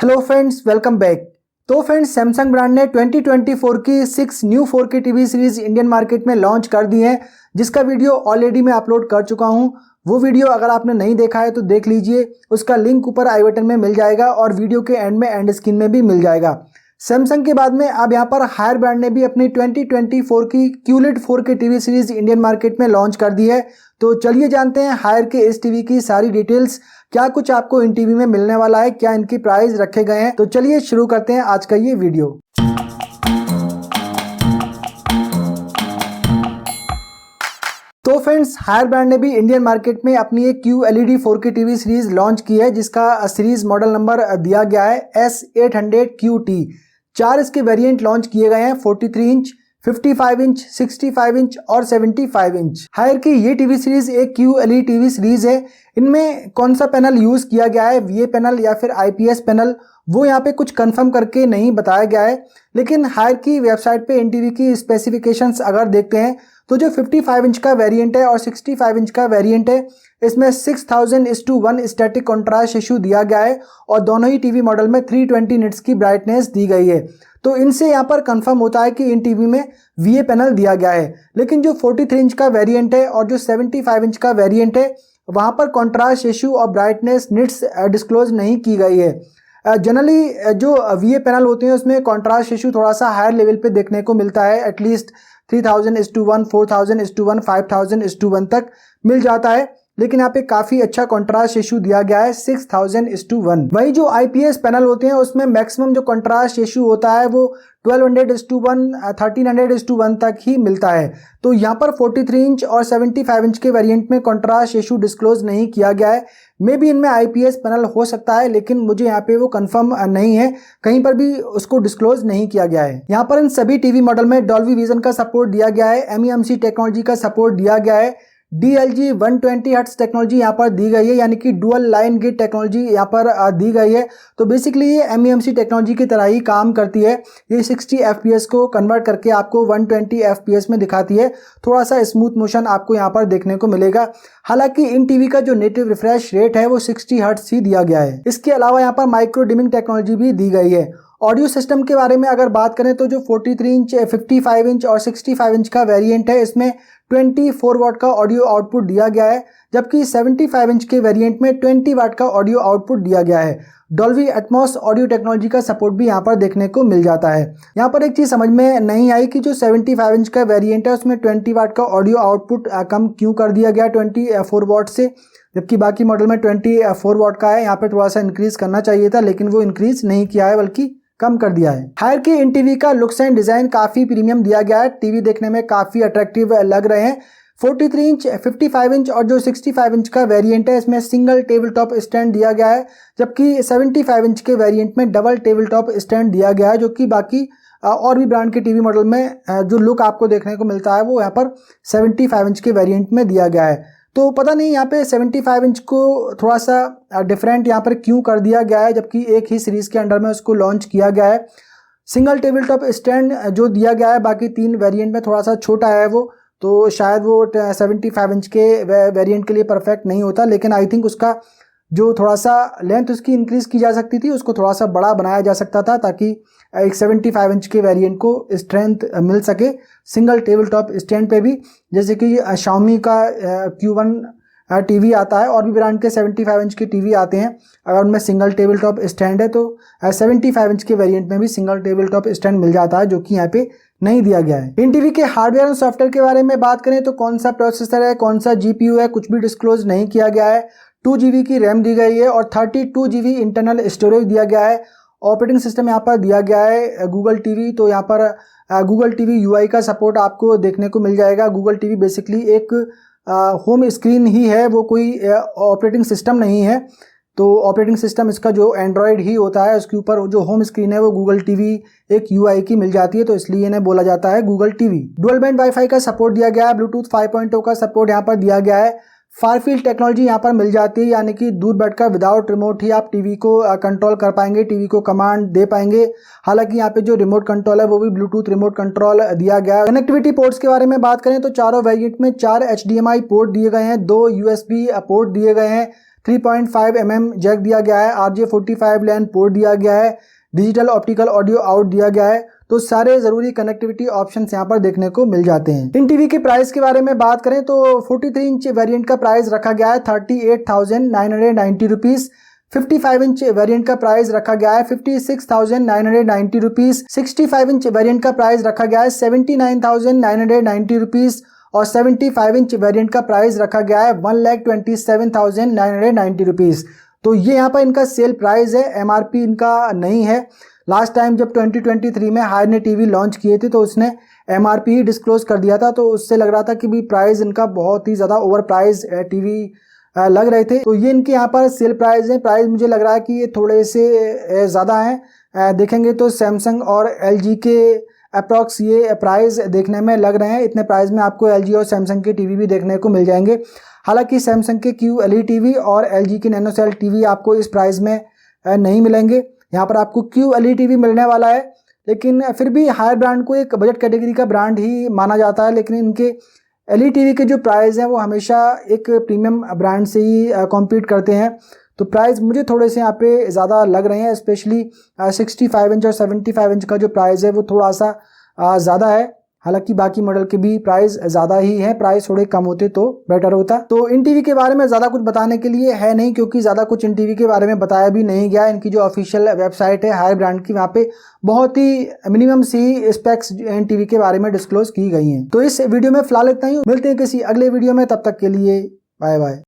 Hello friends, welcome back. तो friends, Samsung brand ने 2024 की 6 new 4K TV series Indian market में launch कर दी है, जिसका वीडियो ऑलरेडी मैं अपलोड कर चुका हूं। वो वीडियो अगर आपने नहीं देखा है तो देख लीजिए, उसका लिंक ऊपर आई बटन में मिल जाएगा और वीडियो के एंड में एंड स्क्रीन में भी मिल जाएगा। सैमसंग के बाद में अब यहाँ पर हायर ब्रांड ने भी अपनी 2024 की QLED 4K TV series Indian market में लॉन्च कर दी है। तो चलिए जानते हैं हायर के इस टीवी की सारी डिटेल्स, क्या कुछ आपको इन टीवी में मिलने वाला है, क्या इनकी प्राइस रखे गए हैं। तो चलिए शुरू करते हैं आज का ये वीडियो। तो फ्रेंड्स, हायर ब्रांड ने भी इंडियन मार्केट में अपनी एक QLED 4K TV series launch की है, जिसका सीरीज मॉडल नंबर दिया गया है S800QT। 4 इसके वेरिएंट लॉन्च किए गए हैं, 43 इंच, 55 इंच, 65 इंच और 75 इंच। हायर की ये टीवी सीरीज एक QLED टीवी सीरीज है। इनमें कौन सा पैनल यूज किया गया है, VA पैनल या फिर IPS पैनल, वो यहाँ पे कुछ कंफर्म करके नहीं बताया गया है। लेकिन हायर की वेबसाइट पे इन टीवी की स्पेसिफिकेशंस अगर देखते हैं तो जो 55 इंच का वेरिएंट है और 65 इंच का वेरिएंट है, इसमें 6000:1 स्टैटिक कॉन्ट्रास्ट रेशियो दिया गया है और दोनों ही टीवी मॉडल में 320 निट्स की ब्राइटनेस दी गई है। तो इनसे यहाँ पर कंफर्म होता है कि इन टीवी में VA पैनल दिया गया है। लेकिन जो 43 इंच का वेरिएंट है और जो 75 इंच का वेरिएंट है, वहाँ पर कॉन्ट्रास्ट रेशियो और ब्राइटनेस निट्स डिस्क्लोज नहीं की गई है। जनरली जो VA पैनल होते हैं उसमें कॉन्ट्रास्ट रेशियो थोड़ा सा हायर लेवल पे देखने को मिलता है, एटलीस्ट 3000:1, 4000:1, 5000:1 तक मिल जाता है। लेकिन यहाँ पे काफी अच्छा कॉन्ट्रास्ट रेशियो दिया गया है, 6000:1। वही जो IPS पैनल होते हैं उसमें मैक्सिमम जो कॉन्ट्रास्ट रेशियो होता है वो 1200:1, 1300:1 तक ही मिलता है। तो यहाँ पर 43 इंच और 75 इंच के वेरिएंट में कॉन्ट्रास्ट रेशियो डिस्क्लोज नहीं किया गया है। मे बी इनमें IPS पैनल हो सकता है, लेकिन मुझे यहाँ पे वो कंफर्म नहीं है, कहीं पर भी उसको डिस्क्लोज नहीं किया गया है। यहाँ पर इन सभी टीवी मॉडल में डॉल्बी विजन का सपोर्ट दिया गया है, MEMC टेक्नोलॉजी का सपोर्ट दिया गया है, DLG 120 हर्ट्ज टेक्नोलॉजी यहाँ पर दी गई है, यानी कि डुअल लाइन गेट टेक्नोलॉजी यहाँ पर दी गई है। तो बेसिकली ये MEMC टेक्नोलॉजी की तरह ही काम करती है। ये 60 FPS को कन्वर्ट करके आपको 120 FPS में दिखाती है। थोड़ा सा स्मूथ मोशन आपको यहाँ पर देखने को मिलेगा। हालांकि इन टीवी का जो नेटिव रिफ्रेश रेट है वो 60 हर्ट्ज ही दिया गया है। इसके अलावा यहाँ पर माइक्रो डिमिंग टेक्नोलॉजी भी दी गई है। ऑडियो सिस्टम के बारे में अगर बात करें तो जो 43 इंच, 55 इंच और 65 इंच का वेरिएंट है, इसमें 24 वाट का ऑडियो आउटपुट दिया गया है, जबकि 75 इंच के वेरिएंट में 20 वाट का ऑडियो आउटपुट दिया गया है। डॉल्बी एटमॉस ऑडियो टेक्नोलॉजी का सपोर्ट भी यहाँ पर देखने को मिल जाता है। यहाँ पर एक चीज़ समझ में नहीं आई कि जो 75 इंच का वेरिएंट है उसमें 20 वाट का ऑडियो आउटपुट कम क्यों कर दिया गया 24 वाट से, जबकि बाकी मॉडल में 24 वाट का है। यहाँ पर थोड़ा सा इंक्रीज करना चाहिए था, लेकिन वो इंक्रीज नहीं किया है बल्कि कम कर दिया है। हायर की इन टीवी का लुक्स एंड डिजाइन काफी प्रीमियम दिया गया है, टीवी देखने में काफी अट्रैक्टिव लग रहे हैं। 43 इंच, 55 इंच और जो 65 इंच का वेरिएंट है, इसमें सिंगल टेबल टॉप स्टैंड दिया गया है, जबकि 75 इंच के वेरिएंट में डबल टेबल टॉप स्टैंड दिया गया है, जो कि बाकी और भी ब्रांड के टीवी मॉडल में जो लुक आपको देखने को मिलता है वो यहाँ पर 75 इंच के वेरिएंट में दिया गया है। तो पता नहीं यहाँ पे 75 इंच को थोड़ा सा डिफरेंट यहाँ पर क्यों कर दिया गया है, जबकि एक ही सीरीज के अंडर में उसको लॉन्च किया गया है। सिंगल टेबल टॉप स्टैंड जो दिया गया है बाकी 3 वेरिएंट में थोड़ा सा छोटा है वो, तो शायद वो 75 इंच के वेरिएंट के लिए परफेक्ट नहीं होता। लेकिन आई थिंक उसका जो थोड़ा सा लेंथ उसकी इंक्रीज की जा सकती थी, उसको थोड़ा सा बड़ा बनाया जा सकता था, ताकि एक 75 इंच के वेरिएंट को स्ट्रेंथ मिल सके सिंगल टेबल टॉप स्टैंड पे भी। जैसे कि Xiaomi का Q1 टीवी आता है, और भी ब्रांड के 75 इंच के टीवी आते हैं, अगर उनमें सिंगल टेबल टॉप स्टैंड है तो 75 इंच के वेरिएंट में भी सिंगल टेबल टॉप स्टैंड मिल जाता है, जो कि यहाँ पे नहीं दिया गया है। इन टीवी के हार्डवेयर और सॉफ्टवेयर के बारे में बात करें तो कौन सा प्रोसेसर है, कौन सा GPU है, कुछ भी डिस्क्लोज नहीं किया गया है। 2 GB की रैम दी गई है और 32 GB इंटरनल स्टोरेज दिया गया है। ऑपरेटिंग सिस्टम यहाँ पर दिया गया है गूगल टीवी। तो यहाँ पर गूगल टीवी UI का सपोर्ट आपको देखने को मिल जाएगा। गूगल टीवी बेसिकली एक होम स्क्रीन ही है, वो कोई ऑपरेटिंग सिस्टम नहीं है। तो ऑपरेटिंग सिस्टम इसका जो एंड्रॉयड ही होता है, उसके ऊपर जो होम स्क्रीन है वो गूगल टीवी एक UI की मिल जाती है, तो इसलिए इन्हें बोला जाता है Google TV. Dual band wifi का सपोर्ट दिया गया है, ब्लूटूथ 5.0 का सपोर्ट यहाँ पर दिया गया है। फार फील्ड टेक्नोलॉजी यहाँ पर मिल जाती है, यानी कि दूर बैठकर विदाउट रिमोट ही आप टीवी को कंट्रोल कर पाएंगे, टीवी को कमांड दे पाएंगे। हालांकि यहाँ पे जो रिमोट कंट्रोल है वो भी ब्लूटूथ रिमोट कंट्रोल दिया गया है। कनेक्टिविटी पोर्ट्स के बारे में बात करें तो चारों वेरिएंट में 4 HDMI पोर्ट दिए गए हैं, 2 USB पोर्ट दिए गए हैं, 3.5 mm जैक दिया गया है, RJ45 लैन पोर्ट दिया गया है, डिजिटल ऑप्टिकल ऑडियो आउट दिया गया है। तो सारे ज़रूरी कनेक्टिविटी ऑप्शंस यहाँ पर देखने को मिल जाते हैं। इन टीवी के प्राइस के बारे में बात करें तो 43 इंच वेरिएंट का प्राइस रखा गया है 38,990 रुपीज़। 55 इंच वेरिएंट का प्राइस रखा गया है 56,990 रुपीज़। 65 इंच वेरिएंट का प्राइस रखा गया है 79,990 रुपीज़ और 75 इंच वेरिएंट का प्राइस रखा गया है 1,27,990 रुपीज़। तो ये यहाँ पर इनका सेल प्राइस है, एमआरपी इनका नहीं है। लास्ट टाइम जब 2023 में हायर ने टीवी लॉन्च किए थे तो उसने एमआरपी ही डिस्क्लोज कर दिया था, तो उससे लग रहा था कि भी प्राइस इनका बहुत ही ज़्यादा ओवर प्राइस टीवी लग रहे थे। तो ये इनके यहाँ पर सेल प्राइस है। प्राइस मुझे लग रहा है कि ये थोड़े से ज़्यादा हैं। देखेंगे तो सैमसंग और एलजी के अप्रॉक्स ये प्राइस देखने में लग रहे हैं। इतने प्राइस में आपको एलजी और सैमसंग के टीवी भी देखने को मिल जाएंगे। हालांकि सैमसंग के QLED टीवी और एलजी के नैनोसेल टीवी आपको इस प्राइस में नहीं मिलेंगे। यहाँ पर आपको QLED टीवी मिलने वाला है, लेकिन फिर भी हायर ब्रांड को एक बजट कैटेगरी का ब्रांड ही माना जाता है। लेकिन इनके LED टीवी के जो प्राइस हैं वो हमेशा एक प्रीमियम ब्रांड से ही कॉम्पीट करते हैं। तो प्राइस मुझे थोड़े से यहाँ पे ज़्यादा लग रहे हैं, स्पेशली 65 इंच और 75 इंच का जो प्राइस है वो थोड़ा सा ज़्यादा है। हालांकि बाकी मॉडल के भी प्राइस ज़्यादा ही है, प्राइस थोड़े कम होते तो बेटर होता। तो इन टीवी के बारे में ज़्यादा कुछ बताने के लिए है नहीं, क्योंकि ज़्यादा कुछ इन टीवी के बारे में बताया भी नहीं गया। इनकी जो ऑफिशियल वेबसाइट है हायर ब्रांड की, वहाँ पे बहुत ही मिनिमम सी स्पेक्स इन टीवी के बारे में डिस्क्लोज की गई हैं। तो इस वीडियो में फिलहाल इतना ही, मिलते हैं किसी अगले वीडियो में, तब तक के लिए बाय बाय।